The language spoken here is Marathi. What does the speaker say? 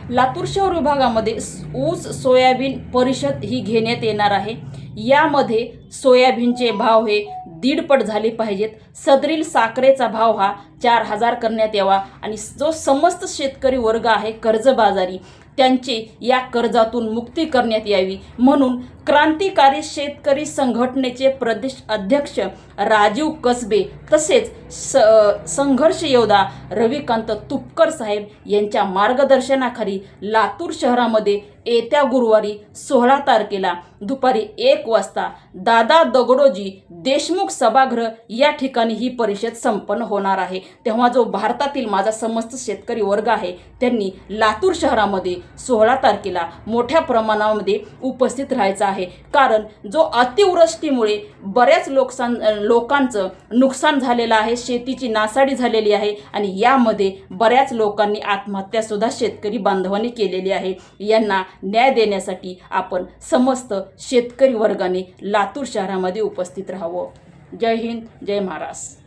लातूर शहर विभागामध्ये ऊस सोयाबीन परिषद ही घेण्यात येणार आहे। यामध्ये सोयाबीनचे भाव हे 1.5 झाले पाहिजेत। सदरील साखरेचा भाव हा 4,000 करण्यात यावा आणि जो समस्त शेतकरी वर्ग आहे कर्जबाजारी त्यांची या कर्जातून मुक्ती करण्यात यावी म्हणून क्रांतिकारी शेतकरी संघटनेचे प्रदेश अध्यक्ष राजीव कसबे तसेच संघर्ष योद्धा रविकांत तुपकर साहेब यांच्या मार्गदर्शनाखाली लातूर शहरामध्ये येत्या गुरुवारी 16 तारखेला दुपारी 1 वाजता दादा दगडोजी देशमुख सभागृह या ठिकाणी ही परिषद संपन्न होणार आहे। तेव्हा जो भारतातील माझा समस्त शेतकरी वर्ग आहे त्यांनी लातूर शहरामध्ये 16 तारखेला मोठ्या प्रमाणामध्ये उपस्थित राहायचं आहे। कारण जो अतिवृष्टीमुळे बऱ्याच लोकांचं नुकसान झालेलं आहे, शेतीची नासाडी झालेली आहे आणि यामध्ये बऱ्याच लोकांनी आत्महत्या सुद्धा शेतकरी बांधवांनी केलेली आहे। यांना न्याय देण्यासाठी आपण समस्त शेतकरी वर्गाने लातूर शहरामध्ये उपस्थित राहावं। जय हिंद, जय महाराष्ट्र।